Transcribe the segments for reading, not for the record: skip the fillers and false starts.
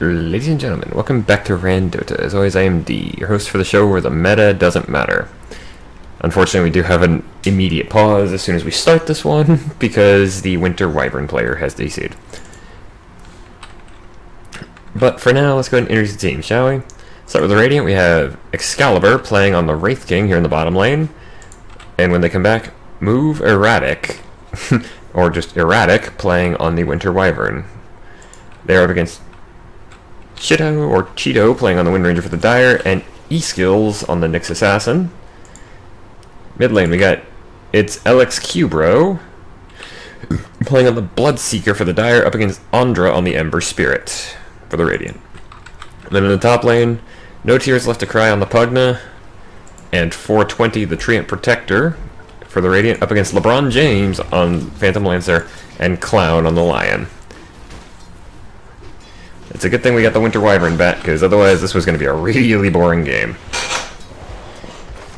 Ladies and gentlemen, welcome back to RanDOTA. As always, I am D, your host for the show where the meta doesn't matter. Unfortunately, we do have an immediate pause as soon as we start this one, because the Winter Wyvern player has DC'd. But for now, let's go ahead and introduce the team, shall we? Start with the Radiant. We have Excalibur playing on the Wraith King here in the bottom lane. And when they come back, Move Erratic, or just Erratic, playing on the Winter Wyvern. They're up against Cheeto playing on the Wind Ranger for the Dire, and E-Skills on the Nyx Assassin. Mid lane, it's Alex Cubro playing on the Bloodseeker for the Dire, up against Andra on the Ember Spirit for the Radiant. And then in the top lane, No Tears Left to Cry on the Pugna, and 420 the Treant Protector for the Radiant, up against LeBron James on Phantom Lancer, and Clown on the Lion. It's a good thing we got the Winter Wyvern back, because otherwise this was going to be a really boring game.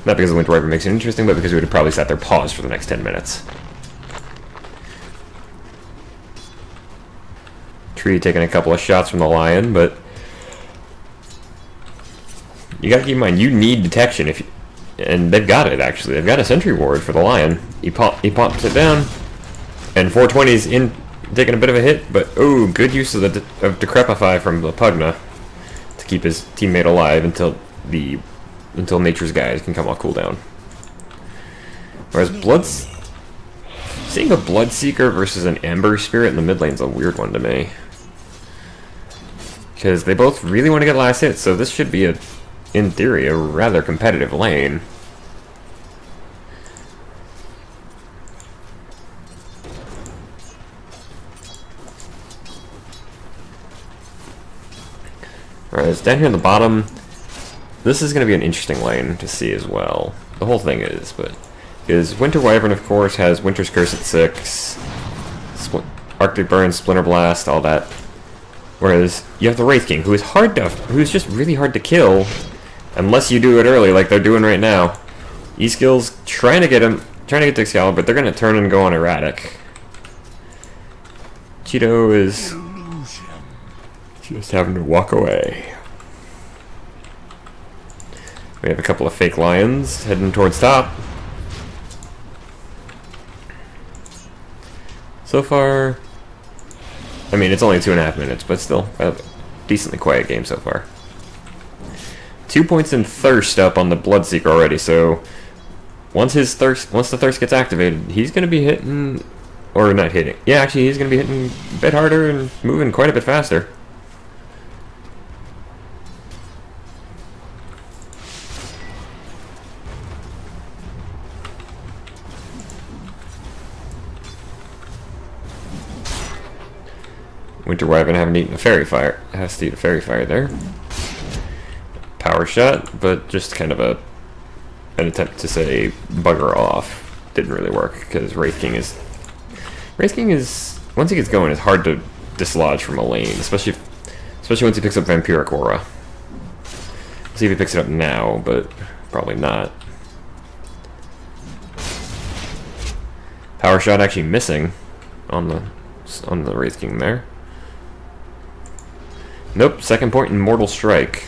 Not because the Winter Wyvern makes it interesting, but because we would have probably sat there paused for the next 10 minutes. Tree taking a couple of shots from the Lion, but you got to keep in mind, you need detection, and they've got it, actually. They've got a Sentry Ward for the Lion. He pops it down, and 420's in, taking a bit of a hit, but good use of Decrepify from the Pugna to keep his teammate alive until Nature's Guys can come off cooldown. Whereas seeing a Bloodseeker versus an Ember Spirit in the mid lane's a weird one to me, because they both really want to get last hits, so this should be in theory, a rather competitive lane. Alright, down here in the bottom, this is going to be an interesting lane to see as well. The whole thing is, but because Winter Wyvern, of course, has Winter's Curse at 6, Arctic Burn, Splinter Blast, all that. Whereas you have the Wraith King, who's just really hard to kill, unless you do it early, like they're doing right now. E-Skills trying to get to Excalibur, but they're going to turn and go on Erratic. Cheeto is just having to walk away. We have a couple of fake lions heading towards top. So far, I mean, it's only 2.5 minutes, but still a decently quiet game so far. 2 points in Thirst up on the Bloodseeker already, so once the Thirst gets activated, he's going to be hitting, or not hitting. Yeah, actually, he's going to be hitting a bit harder and moving quite a bit faster. Winter Wyvern having eaten a Fairy Fire. Has to eat a Fairy Fire there. Power Shot, but just kind of an attempt to say bugger off. Didn't really work, because Wraith King is, once he gets going, it's hard to dislodge from a lane, especially once he picks up Vampiric Aura. See if he picks it up now, but probably not. Power Shot actually missing on the Wraith King there. Nope, second point in Mortal Strike.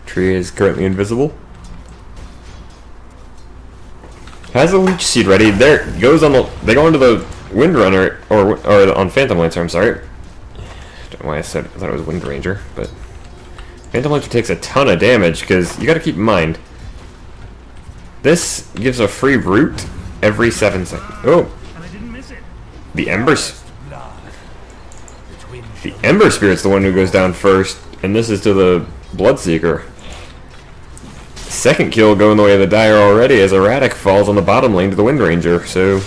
Tree is currently invisible. Has a Leech Seed ready. There goes they go into the Windrunner or on Phantom Lancer. I'm sorry. Don't know why I thought it was Wind Ranger, but Phantom Lancer takes a ton of damage, because you got to keep in mind, this gives a free root every 7 seconds. Oh, the Ember Spirit's the one who goes down first, and this is to the Bloodseeker. Second kill going the way of the Dire already, as Erratic falls on the bottom lane to the Wind Ranger. So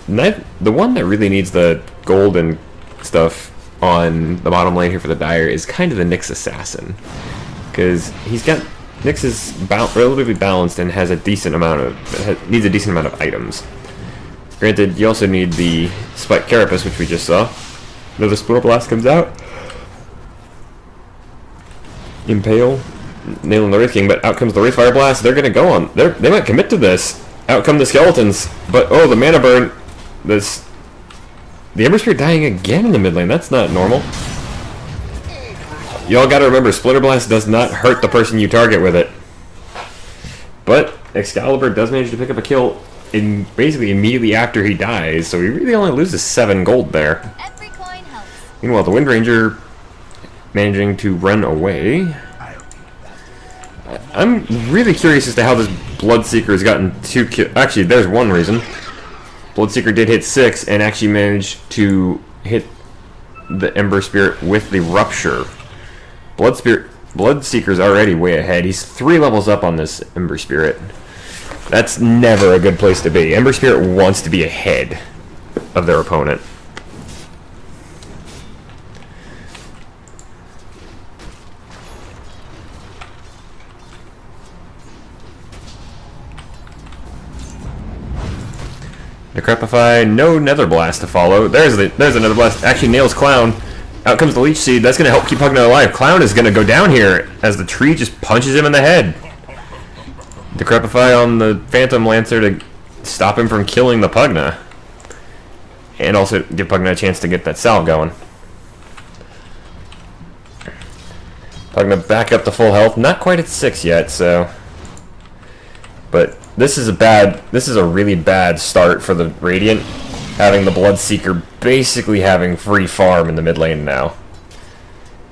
the one that really needs the gold and stuff on the bottom lane here for the Dire is kind of the Nyx Assassin, because Nyx is relatively balanced and has needs a decent amount of items. Granted, you also need the Spike Carapace, which we just saw. Another Splinter Blast comes out. Impale. nailing the Wraith King, but out comes the Wraith Fire Blast. They're gonna go on. They might commit to this. Out come the skeletons, but oh, the mana burn. The Ember Spirit dying again in the mid lane. That's not normal. Y'all gotta remember, Splitter Blast does not hurt the person you target with it. But Excalibur does manage to pick up a kill in basically immediately after he dies, so he really only loses 7 gold there. Every coin helps. Meanwhile, the Wind Ranger managing to run away. I'm really curious as to how this Bloodseeker has gotten 2 kills. Actually, there's one reason. Bloodseeker did hit 6 and actually managed to hit the Ember Spirit with the Rupture. Bloodseeker's already way ahead. He's 3 levels up on this Ember Spirit. That's never a good place to be. Ember Spirit wants to be ahead of their opponent. Decrepify, no Nether Blast to follow. There's another blast. Actually nails Clown. Out comes the Leech Seed. That's going to help keep Pugna alive. Clown is going to go down here as the tree just punches him in the head. Decrepify on the Phantom Lancer to stop him from killing the Pugna. And also give Pugna a chance to get that salve going. Pugna back up to full health. Not quite at 6 yet, so... But this is a really bad start for the Radiant. Having the Bloodseeker basically having free farm in the mid lane now.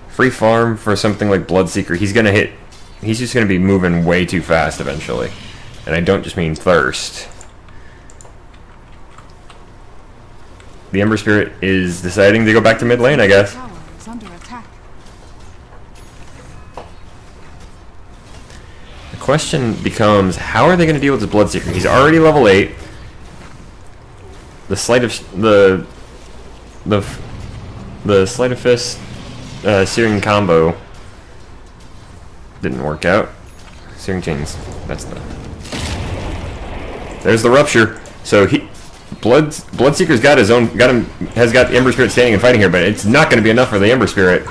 Free farm for something like Bloodseeker. He's just gonna be moving way too fast eventually. And I don't just mean thirst. The Ember Spirit is deciding to go back to mid lane, I guess. The question becomes, how are they going to deal with this Bloodseeker? He's already level 8. The Sleight of Sleight of Fist Searing combo didn't work out. Searing Chains. There's the Rupture. So Bloodseeker's has got the Ember Spirit standing and fighting here, but it's not going to be enough for the Ember Spirit.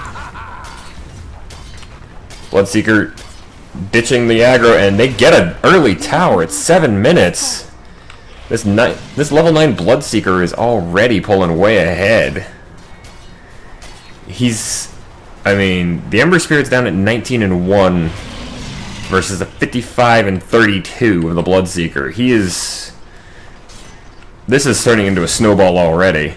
Bloodseeker ditching the aggro, and they get an early tower at 7 minutes. This level 9 Bloodseeker is already pulling way ahead. The Ember Spirit's down at 19-1 versus the 55-32 of the Bloodseeker. This is turning into a snowball already.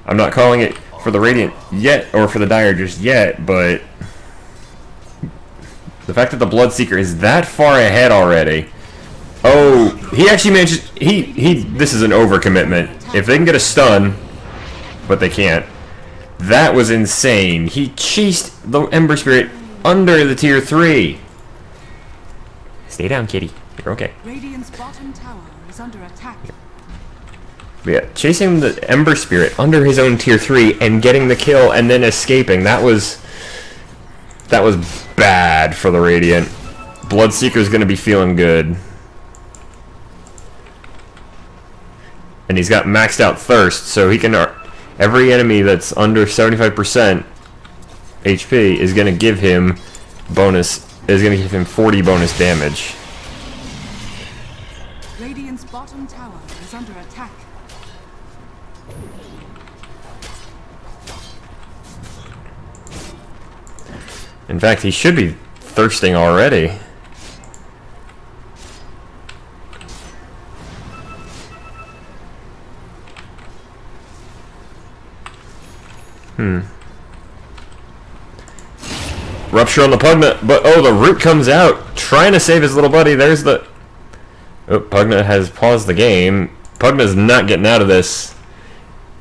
I'm not calling it for the Radiant yet, or for the Dire just yet, but the fact that the Bloodseeker is that far ahead already. Oh, he actually managed. This is an overcommitment. If they can get a stun, but they can't. That was insane. He chased the Ember Spirit under the tier 3. Stay down, kitty. You're okay. Radiant's bottom tower is under attack. Yeah, chasing the Ember Spirit under his own tier 3 and getting the kill and then escaping. That was bad for the Radiant. Bloodseeker's gonna be feeling good. And he's got maxed out Thirst, so he can... Every enemy that's under 75% HP is gonna give him 40 bonus damage. Radiant's bottom tower is under attack. In fact, he should be thirsting already. Rupture on the Pugna, but oh, the Root comes out, trying to save his little buddy. There's the... Oh, Pugna has paused the game. Pugna's not getting out of this.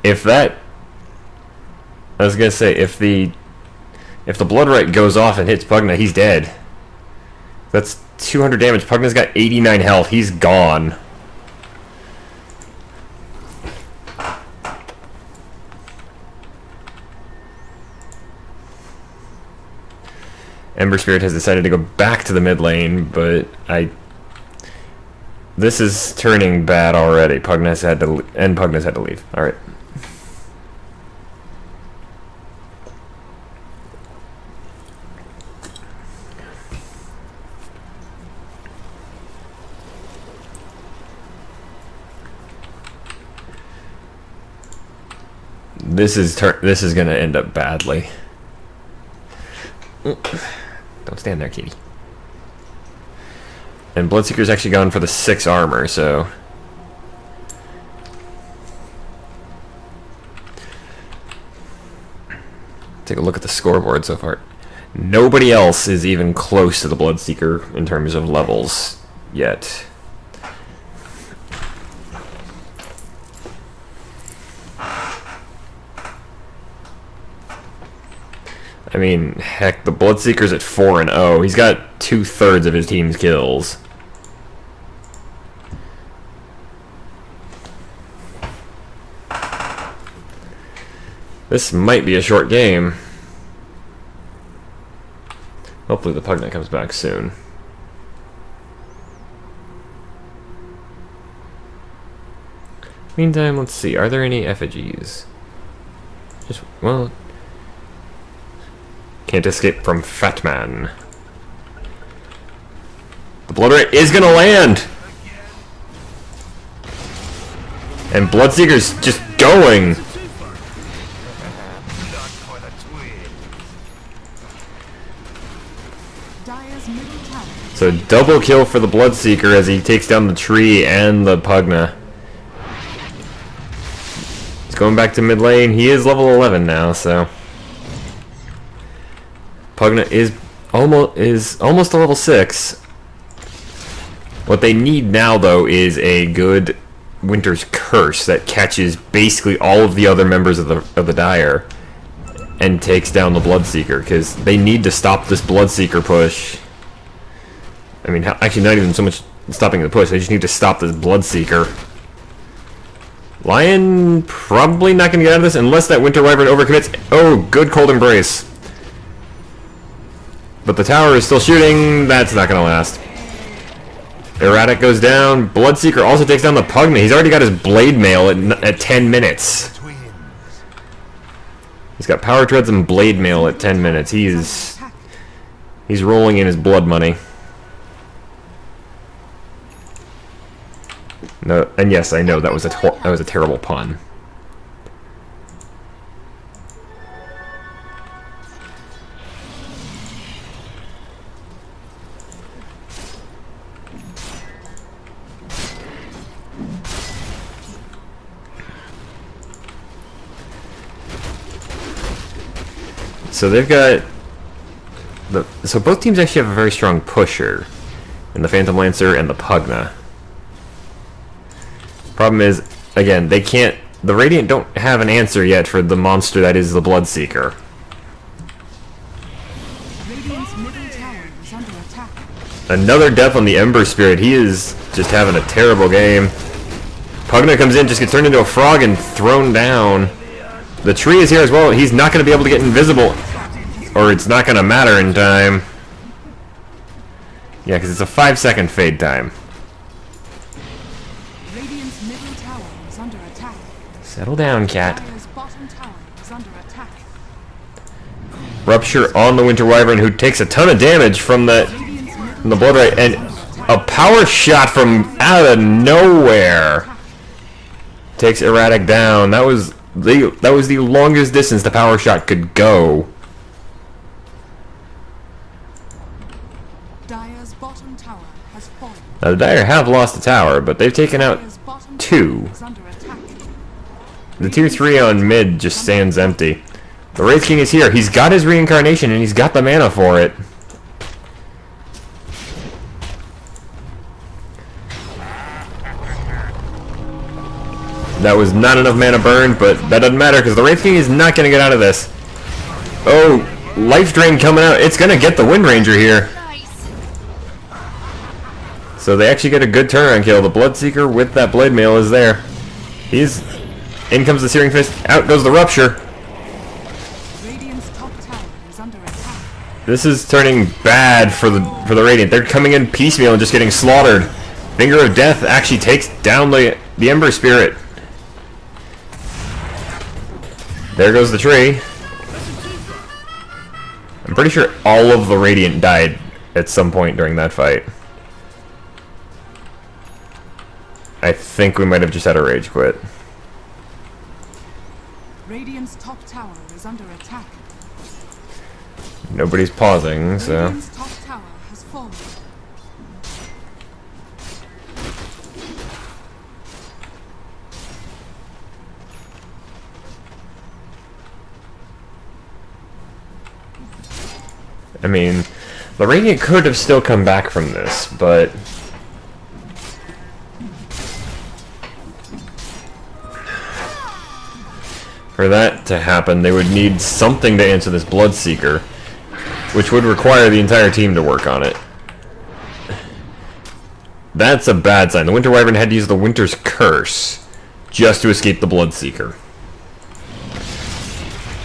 I was gonna say, if the Bloodright goes off and hits Pugna, he's dead. That's 200 damage. Pugna's got 89 health. He's gone. Ember Spirit has decided to go back to the mid lane, but this is turning bad already. Pugna's had to leave. All right. This is gonna end up badly. Don't stand there, kitty. And Bloodseeker's actually gone for the 6 armor, so... Take a look at the scoreboard so far. Nobody else is even close to the Bloodseeker in terms of levels yet. I mean, heck, the Bloodseeker's at 4-0. He's got 2/3 of his team's kills. This might be a short game. Hopefully the Pugnet comes back soon. Meantime, let's see. Are there any effigies? Just, well... Can't escape from Fat Man. The Blood Ray is gonna land! And Bloodseeker's just going! So double kill for the Bloodseeker as he takes down the tree and the Pugna. He's going back to mid lane. He is level 11 now, so... Pugna is almost to level 6. What they need now, though, is a good Winter's Curse that catches basically all of the other members of the Dire and takes down the Bloodseeker, because they need to stop this Bloodseeker push. I mean, actually not even so much stopping the push, they just need to stop this Bloodseeker. Lion probably not going to get out of this unless that Winter Wyvern overcommits. Oh, good Cold Embrace. But the tower is still shooting. That's not going to last. Erratic goes down. Bloodseeker also takes down the Pugna. He's already got his Blade Mail at 10 minutes. He's got Power Treads and Blade Mail at 10 minutes. He's rolling in his blood money. No, and yes, I know that was a terrible pun. So they've got so both teams actually have a very strong pusher in the Phantom Lancer and the Pugna. Problem is, again, they can't. The Radiant don't have an answer yet for the monster that is the Bloodseeker. Radiant's middle tower is under attack. Another death on the Ember Spirit. He is just having a terrible game. Pugna comes in, just gets turned into a frog and thrown down. The tree is here as well. He's not going to be able to get invisible, or it's not going to matter in time. Yeah, because it's a 5-second fade time. Radiant's middle tower is under attack. Settle down, cat. Dire's bottom tower is under attack. Rupture on the Winter Wyvern, who takes a ton of damage from the Blood Ray, and a power shot from out of nowhere takes Erratic down. That was the longest distance the power shot could go. Dire's bottom tower has fallen. Now the Dire have lost the tower, but they've taken out Dire's bottom 2. tower is under attack. The tier 3 on mid just stands empty. The Wraith King is here. He's got his reincarnation and he's got the mana for it. That was not enough mana burned, but that doesn't matter because the Wraith King is not going to get out of this. Oh, Life Drain coming out. It's going to get the Wind Ranger here. So they actually get a good turnaround kill. The Bloodseeker with that Blade Mail is there. In comes the Searing Fist. Out goes the Rupture. Radiant's top tower is under attack. This is turning bad for the Radiant. They're coming in piecemeal and just getting slaughtered. Finger of Death actually takes down the Ember Spirit. There goes the tree. I'm pretty sure all of the Radiant died at some point during that fight. I think we might have just had a rage quit. Radiant's top tower is under attack. Nobody's pausing, so... Radiant's top tower has fallen. I mean, the Radiant could have still come back from this, but... for that to happen, they would need something to answer this Bloodseeker, which would require the entire team to work on it. That's a bad sign. The Winter Wyvern had to use the Winter's Curse just to escape the Bloodseeker.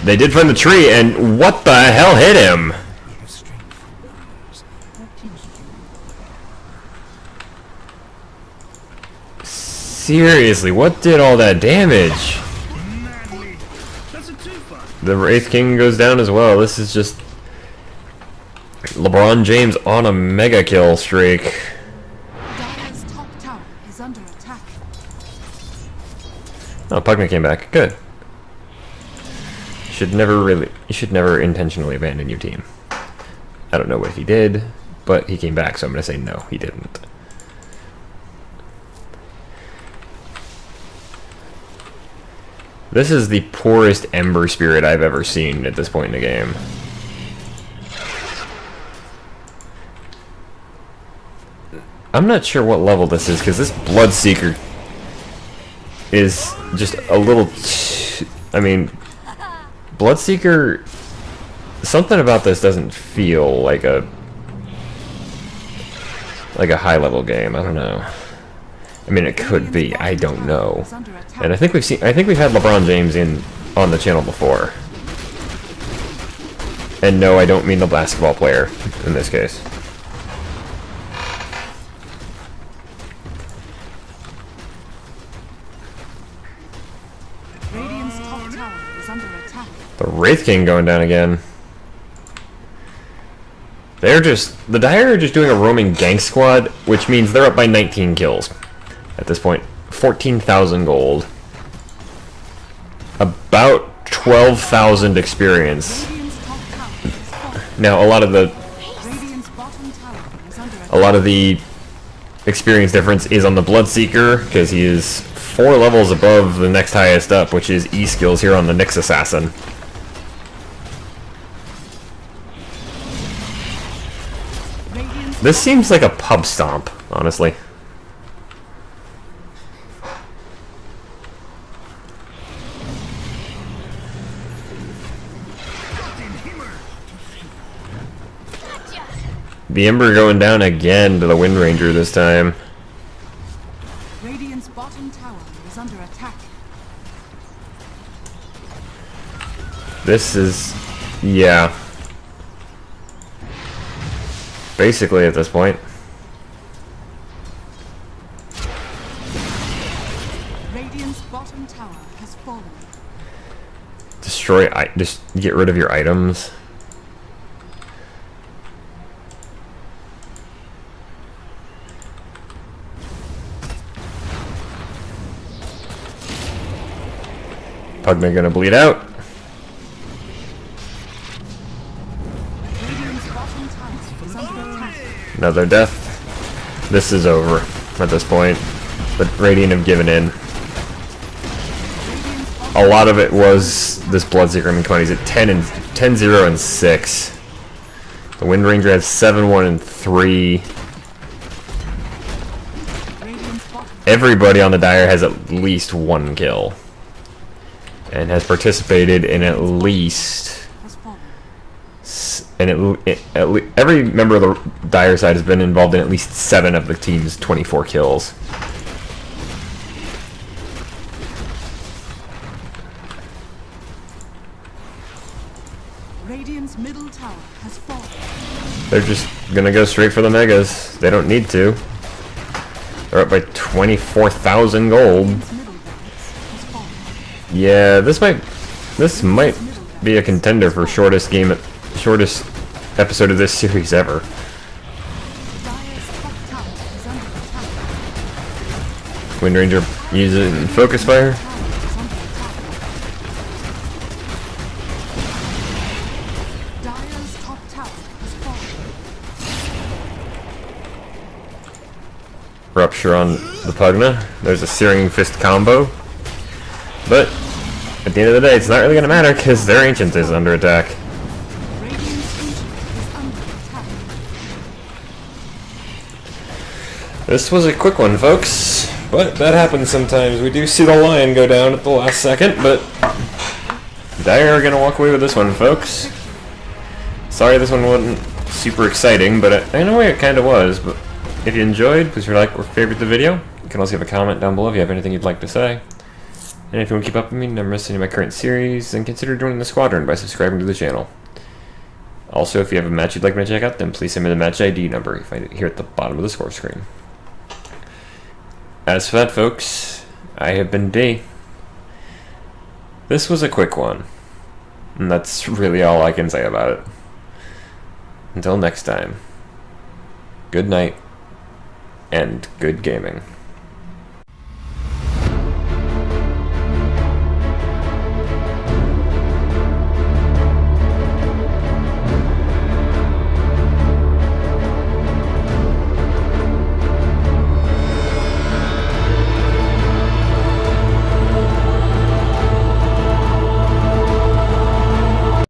They did find the tree, and what the hell hit him? Seriously, what did all that damage? The Wraith King goes down as well. This is just LeBron James on a mega kill streak. Dire's top tower is under attack. Oh, Pugna came back. Good. You should never intentionally abandon your team. I don't know what he did, but he came back, so I'm gonna say no, he didn't. This is the poorest Ember Spirit I've ever seen at this point in the game. I'm not sure what level this is, because this Bloodseeker is just a little... I mean, Bloodseeker... something about this doesn't feel like a high-level game. I don't know. I mean, it could be. I don't know. And I think we've had LeBron James on the channel before. And no, I don't mean the basketball player in this case. Radiant's top tower is under attack. The Wraith King going down again. The Dire are just doing a roaming gank squad, which means they're up by 19 kills at this point. 14,000 gold. About 12,000 experience. Radiant's top tower is fallen. Now, a lot of Radiant's bottom tower is under attack. the experience difference is on the Bloodseeker, because he is 4 levels above the next highest up, which is E skills here on the Nyx Assassin. Radiant's This seems like a pub stomp, honestly. The Ember going down again to the Wind Ranger this time. Radiant's bottom tower is under attack. This is... yeah. Basically at this point. Radiant's bottom tower has fallen. Just get rid of your items. Pugna gonna bleed out. Radiant's bottom tower is under attack. Another death. This is over at this point. The Radiant have given in. A lot of it was this Bloodseeker. I mean, come on, he's at 10-0 and 6. The Wind Ranger has 7-1 and 3. Radiant's bottom Everybody on the Dire has at least 1 kill. And has participated in at least... has fallen. every member of the Dire side has been involved in at least 7 of the team's 24 kills. Radiant's middle tower has fallen. They're just gonna go straight for the megas. They don't need to. They're up by 24,000 gold. Radiant's middle barracks has fallen. Yeah, this might be a contender for shortest episode of this series ever. Dire's top tower is under attack. Wind Ranger using focus fire. Tower is under attack. Rupture on the Pugna. There's a Searing Fist combo. But at the end of the day, it's not really going to matter because their Ancient is under attack. Radiant's ancient is under attack. This was a quick one, folks. But that happens sometimes. We do see the lion go down at the last second, but Dire are going to walk away with this one, folks. Sorry this one wasn't super exciting, but in a way it kind of was. But if you enjoyed, please like or favorite the video. You can also leave a comment down below if you have anything you'd like to say. And if you want to keep up with me, never miss any of my current series, then consider joining the squadron by subscribing to the channel. Also, if you have a match you'd like me to check out, then please send me the match ID number. You find it here at the bottom of the score screen. As for that, folks, I have been D. This was a quick one, and that's really all I can say about it. Until next time, good night, and good gaming.